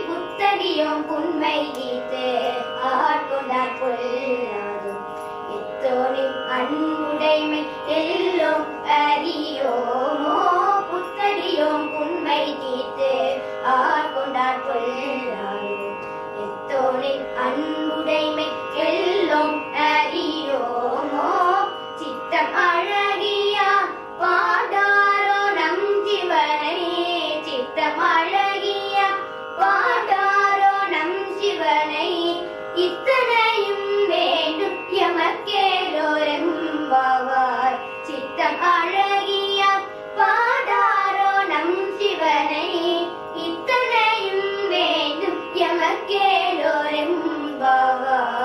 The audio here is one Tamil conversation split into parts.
புத்தடியும் புன்மை கீத்து ஆட்கொண்டார் பொல்லாதும் இத்தோனின் அன்புடைமை எல்லோம் அறியோமோ. புத்தடியும் புன்மை கீத்து ஆட்கொண்டார் பொல்லாதும் இத்தோனின் அன்புடைமை எல்லோம் அறியோமோ. சித்தம் அழகியா பாடாரோ நம் சிவனை, சித்தம் அழகியா பாடாரோ நம் சிவனை, இத்தனையும் வேண்டும் எமக்கேலோரெம்பாவாய். சித்தம் அழகியா பாடாரோ நம் சிவனை, இத்தனையும் வேண்டும் எமக்கேலோரெம்பாவாய்.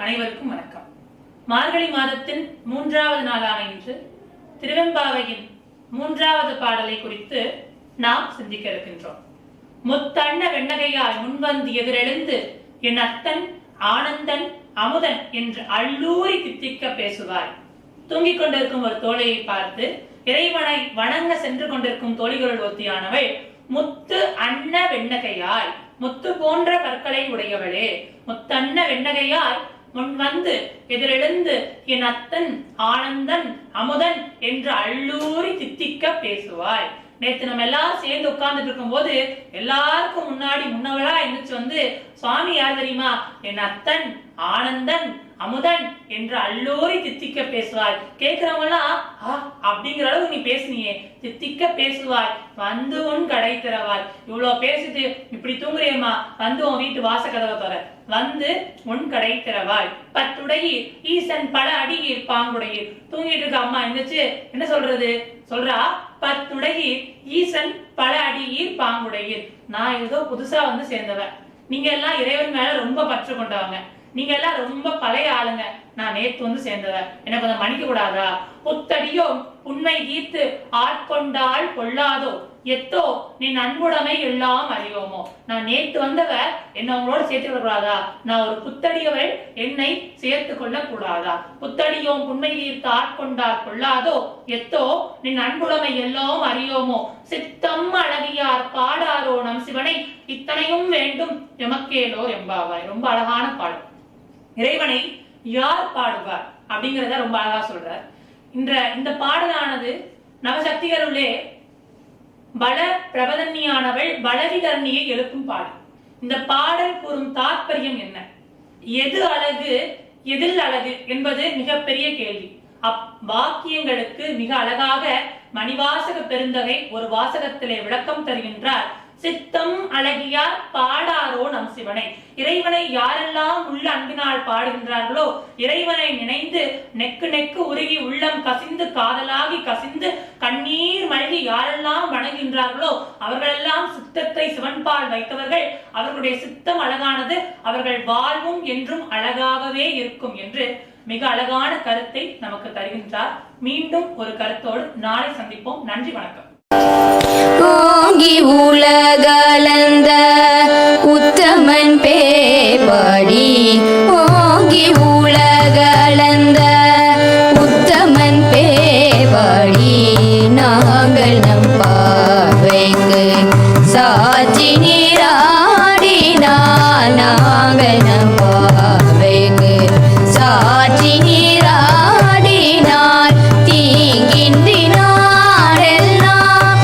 அனைவருக்கும் வணக்கம். மார்கழி மாதத்தின் 3வது நாளான இன்று திருவெம்பாவையின் 3வது பாடலை குறித்து நாம் சிந்திக்க இருக்கின்றோம். முத்தண்ண வெண்ணகையாய் முன்வந்து எதிரெழுந்து என் அத்தன் ஆனந்தன் அமுதன் என்று அள்ளூரி தித்திக்க பேசுவாய். தூங்கிக் கொண்டிருக்கும் ஒரு தோழியை பார்த்து இறைவனை வணங்க சென்று கொண்டிருக்கும் தோழிகளுள் ஒத்தியானவள், முத்து அன்ன வெண்ணகையாய், முத்து போன்ற பற்களை உடையவளே, முத்தன்ன வெண்ணகையாய் முன் வந்து எதிரெழுந்து என் அத்தன் ஆனந்தன் அமுதன் என்று அள்ளூரி தித்திக்க பேசுவாய். நேற்று நம்ம எல்லாரும் சேர்ந்து உட்கார்ந்துட்டு இருக்கும் போது எல்லாருக்கும் முன்னவளா எந்திரிச்சு வந்து, சுவாமி யார் தெரியுமா, என் அத்தன் ஆனந்தன் அமுதன் என்று அள்ளூரி தித்திக்க பேசுவாய். கேட்கிறவங்க எல்லாம் அப்படிங்கிற அளவுக்கு நீ பேசுனியே, தித்திக்க பேசுவாய், வந்து உன் கடை திறவாய். இவ்வளவு பேசிட்டு இப்படி தூங்குறியம்மா, வந்து உன் வீட்டு வாச கதவை தர, வந்து உன் கடை திறவாய். பத்துடையீர் ஈசன் பல அடியீர் பாங்குடையீர். தூங்கிட்டு இருக்க அம்மா எந்திரிச்சு என்ன சொல்றது சொல்றா, பத்துடையீர் ஈசன் பல அடியீர் பாங்குடையீர். நான் ஏதோ புதுசா வந்து சேர்ந்தவன், நீங்க எல்லாம் இறைவன் மேல ரொம்ப பற்று கொண்டவங்க, நீங்க எல்லாம் ரொம்ப பழைய ஆளுங்க, நான் நேத்து வந்து சேர்ந்தவன், எனக்கு கொஞ்சம் மன்னிக்க கூடாதா? புத்தடியோ உண்மை தீர்த்து ஆட்கொண்டால் கொள்ளாதோ, எத்தோ நீ அன்புடைமை எல்லாம் அறியோமோ. நான் நேத்து வந்தவ, என்ன உங்களோட சேர்த்து கூடாதா? நான் ஒரு புத்தடியவள், என்னை சேர்த்து கொள்ள கூடாதா? புத்தடியோம் உண்மை தீர்த்து ஆட்கொண்டால் கொள்ளாதோ, எத்தோ நீ அன்புடைமை எல்லாம் அறியோமோ. சித்தம் அழகியார் பாடாரோ நம் சிவனை, இத்தனையும் வேண்டும் எமக்கேலோ எம்பாவாய். ரொம்ப அழகான பாடல். இறைவனை யார் பாடுவார் அப்படிங்கிறத ரொம்ப அழகா சொல்றார். இந்த பாடலானது நவசக்திகளுள்ளே பல பிரபதன்னியானவள் பலவிதரணியை எழுப்பும் பாடல். இந்த பாடல் கூறும் தாற்பயம் என்ன? எது அழகு எதில் அழகு என்பது மிகப்பெரிய கேள்வி. வாக்கியங்களுக்கு மிக அழகாக மணிவாசக பெருந்தகை ஒரு வாசகத்திலே விளக்கம் தருகின்றார். சித்தம் அழகியார் பாடாரோ நம் சிவனை. இறைவனை யாரெல்லாம் உள்ள அன்பினால் பாடுகின்றார்களோ, இறைவனை நினைந்து நெக்கு நெக்கு உருகி உள்ளம் கசிந்து காதலாகி கசிந்து கண்ணீர் மல்கி யாரெல்லாம் வணங்குகின்றார்களோ அவர்களெல்லாம் சித்தத்தை சிவன்பால் வைத்தவர்கள். அவர்களுடைய சித்தம் அழகானது, அவர்கள் வாழ்வும் என்றும் அழகாகவே இருக்கும் என்று மிக அழகான கருத்தை நமக்கு தருகின்றார். மீண்டும் ஒரு கருத்தோடு நாளை சந்திப்போம். நன்றி, வணக்கம். ஓங்கி உலகளந்த உத்தமன் பேர்பாடி, ஓங்கி உலகளந்த உத்தமன் பேர்பாடி, நாங்கள் நம் பார்வைக்கு சாட்சி நீராடினால், நாங்கள் நம் பார்வைக்கு சாட்சி நீராடினால், தீங்கின்றி நாடெல்லாம்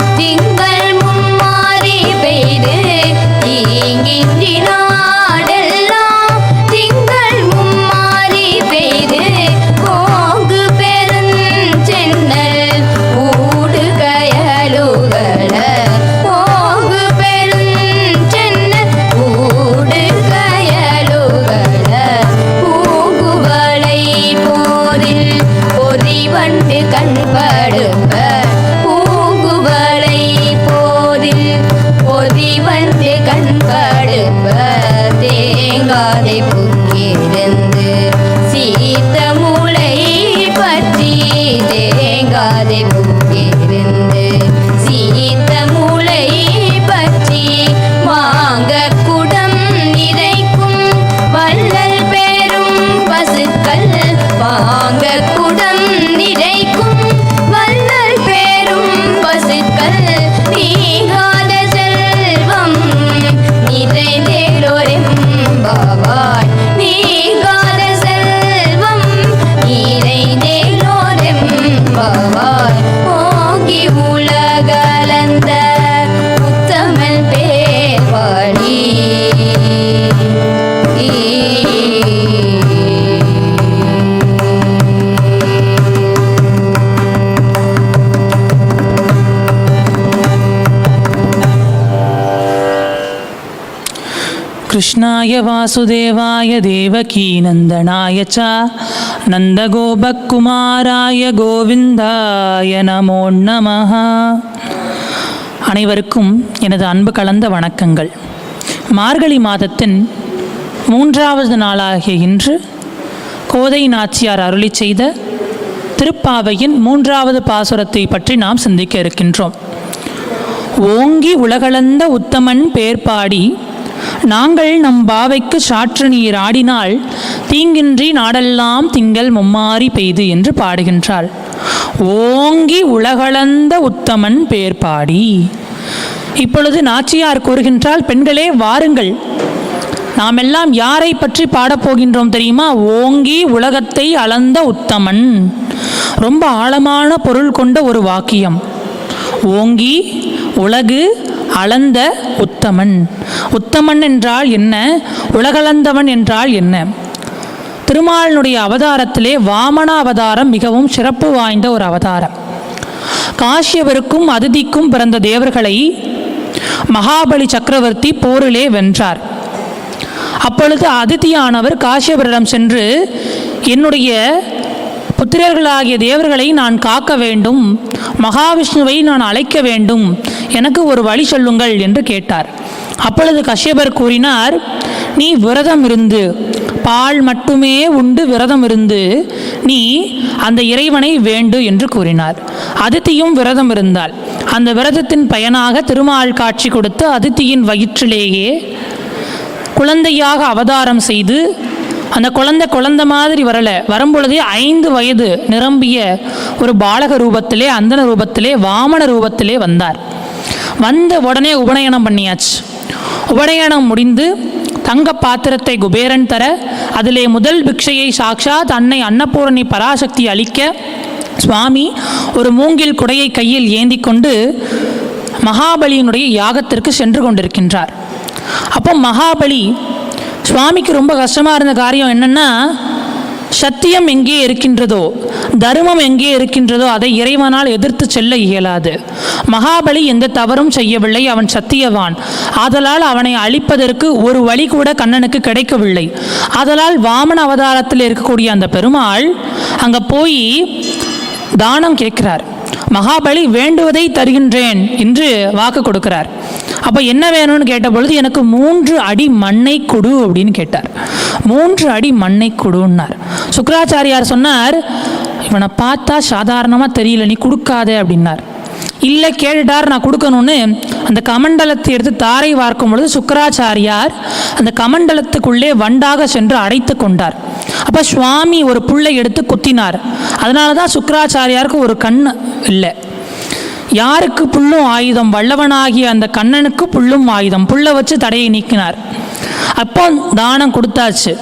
புக்கிருந்து சீத்த மூளை பற்றி தேங்காதே புக்கிருந்து சீத்த மூளை பற்றி மாங்க குடம் நிறைக்கும் வள்ளல் பேரும் பசுக்கள் வாங்க குடம் நிறைக்கும் வள்ளல் பேரும் பசுக்கள் நீங்காத செல்வம் நிறைந்தேலோரெம்பாவாய் நீங்காத செல்வம் நிறைந்தேலோரெம்பாவாய் ஓங்கி உலகளந்த உத்தமன் பேர் பாடி कृष्णाय वासुदेवाय देवकीनन्दनाय च नन्दगोपकुमाराय கோவிந்தாய நமோ நமः. அனைவருக்கும் எனது அன்பு கலந்த வணக்கங்கள். மார்கழி மாதத்தின் 3வது நாளாகிய இன்று கோதை நாச்சியார் அருளி செய்த திருப்பாவையின் 3வது பாசுரத்தை பற்றி நாம் சிந்திக்க இருக்கின்றோம். ஓங்கி உலகளந்த உத்தமன் பேர்பாடி நாங்கள் நம் பாவைக்கு சாற்று நீர் ஆடினால் தீங்கின்றி நாடெல்லாம் திங்கள் மும்மாறி பெய்து என்று பாடுகின்றாள். ஓங்கி உலகளந்த உத்தமன் பேர்பாடி. இப்பொழுது நாச்சியார் கூறுகின்றால், பெண்களே வாருங்கள், நாம் எல்லாம் யாரை பற்றி பாடப்போகின்றோம் தெரியுமா? ஓங்கி உலகத்தை அளந்த உத்தமன். ரொம்ப ஆழமான பொருள் கொண்ட ஒரு வாக்கியம். ஓங்கி உலகு அளந்த உத்தமன். உத்தமன் என்றால் என்ன? உலகளந்தவன் என்றால் என்ன? திருமாலினுடைய அவதாரத்திலே வாமன அவதாரம் மிகவும் சிறப்பு வாய்ந்த ஒரு அவதாரம். காஷ்யபருக்கும் அதிதிக்கும் பிறந்த தேவர்களை மகாபலி சக்கரவர்த்தி போரிலே வென்றார். அப்பொழுது அதிதியானவர் காஷ்யபரிடம் சென்று, என்னுடைய புத்திரர்களாகிய தேவர்களை நான் காக்க வேண்டும், மகாவிஷ்ணுவை நான் அழைக்க வேண்டும், எனக்கு ஒரு வழி சொல்லுங்கள் என்று கேட்டார். அப்பொழுது கஷ்யபர் கூறினார், நீ விரதம் இருந்து, பால் மட்டுமே உண்டு விரதம் இருந்து நீ அந்த இறைவனை வேண்டு என்று கூறினார். அதித்தியும் விரதம் இருந்தாள். அந்த விரதத்தின் பயனாக திருமால் காட்சி கொடுத்து அதித்தியின் வயிற்றிலேயே குழந்தையாக அவதாரம் செய்து, அந்த குழந்தை மாதிரி வரும்பொழுதே 5 வயது நிரம்பிய ஒரு பாலக ரூபத்திலே, அந்தன ரூபத்திலே, வாமன ரூபத்திலே வந்தார். வந்த உடனே உபநயனம் பண்ணியாச்சு. உபநயனம் முடிந்து தங்க பாத்திரத்தை குபேரன் தர, அதிலே முதல் பிக்ஷையை சாக்ஷாத் அன்னை அன்னபூரணி பராசக்தி அளிக்க, சுவாமி ஒரு மூங்கில் குடையை கையில் ஏந்தி கொண்டு மகாபலியினுடைய யாகத்திற்கு சென்று கொண்டிருக்கின்றார். அப்போ மகாபலி சுவாமிக்கு ரொம்ப கஷ்டமாக இருந்த காரியம் என்னென்னா, சத்தியம் எங்கே இருக்கின்றதோ, தர்மம் எங்கே இருக்கின்றதோ அதை இறைவனால் எதிர்த்து செல்ல இயலாது. மகாபலி எந்த தவறும் செய்யவில்லை, அவன் சத்தியவான். ஆதலால் அவனை அழிப்பதற்கு ஒரு வழி கூட கண்ணனுக்கு கிடைக்கவில்லை. ஆதலால் வாமன அவதாரத்தில் இருக்கக்கூடிய அந்த பெருமாள் அங்கே போய் தானம் கேட்கிறார். மகாபலி வேண்டுவதை தருகின்றேன் என்று வாக்கு கொடுக்கிறார். அப்போ என்ன வேணும்னு கேட்ட பொழுது, எனக்கு 3 அடி மண்ணை கொடு அப்படின்னு கேட்டார். 3 அடி மண்ணை கொடுன்னார். சுக்கராச்சாரியார் சொன்னார், இவனை பார்த்தா சாதாரணமாக தெரியல, நீ கொடுக்காதே அப்படின்னார். இல்லை கேட்டுட்டார், நான் கொடுக்கணும்னு அந்த கமண்டலத்தை எடுத்து தாரை வார்க்கும் பொழுது சுக்கராச்சாரியார் அந்த கமண்டலத்துக்குள்ளே வண்டாக சென்று அடைத்து கொண்டார். அப்போ சுவாமி ஒரு புல்லை எடுத்து குத்தினார். அதனால தான் சுக்கராச்சாரியாருக்கு ஒரு கண் இல்லை. யாருக்கு புல்லும் ஆயுதம்? வல்லவனாகிய அந்த கண்ணனுக்கு புல்லும் ஆயுதம். புல்லை வச்சு தடையை நீக்கினார். அப்போ தானம் கொடுத்தாச்சு.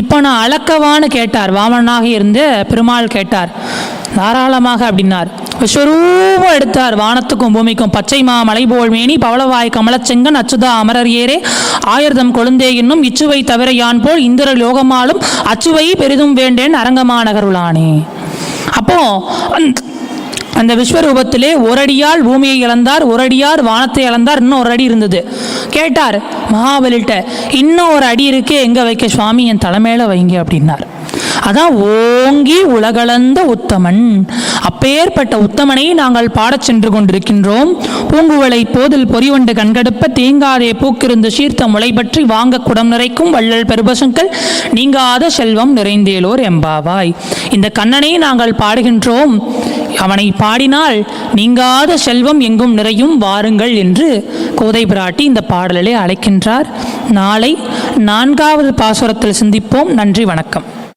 இப்போ நான் அளக்கவான்னு கேட்டார். வாமனாக இருந்த பெருமாள் கேட்டார். தாராளமாக அப்படின்னார். விஸ்வரூபம் எடுத்தார். வானத்துக்கும் பூமிக்கும் பச்சை மா மலை போல் மேனி பவளவாய் கமலச்செங்கன் அச்சுதா அமரர் ஏரே ஆயிரதம் கொழுந்தே என்னும் இச்சுவை தவிர யான் போல் இந்திர லோகமாலும் அச்சுவை பெரிதும் வேண்டேன் அரங்கமாநகருளானே. அப்போ அந்த விஸ்வரூபத்திலே ஒரு அடியால் பூமியை இழந்தார், ஒரு அடியார் வானத்தை இழந்தார், இன்னும் ஒரு அடி இருந்தது. கேட்டார் மகாபலிட்ட, இன்னும் ஒரு அடி இருக்கே, எங்கே வைக்க? சுவாமி என் தலைமையில வைங்க அப்படின்னார். அதான் ஓங்கி உலகளந்த உத்தமன். அப்பேற்பட்ட உத்தமனை நாங்கள் பாடச் சென்று கொண்டிருக்கின்றோம். பூங்குவளை போதில் பொறிவண்டு கண்கடுப்ப தேங்காதே பூக்கிருந்து சீர்த்த முளை பற்றி வாங்க குடம் நிறைக்கும் வள்ளல் பெருபசுக்கள் நீங்காத செல்வம் நிறைந்தேலோர் எம்பாவாய். இந்த கண்ணனை நாங்கள் பாடுகின்றோம். அவனை பாடினால் நீங்காத செல்வம் எங்கும் நிறையும், வாருங்கள் என்று கோதை பிராட்டி இந்த பாடலிலே அழைக்கின்றார். நாளை 4வது பாசுரத்தில் சிந்திப்போம். நன்றி, வணக்கம்.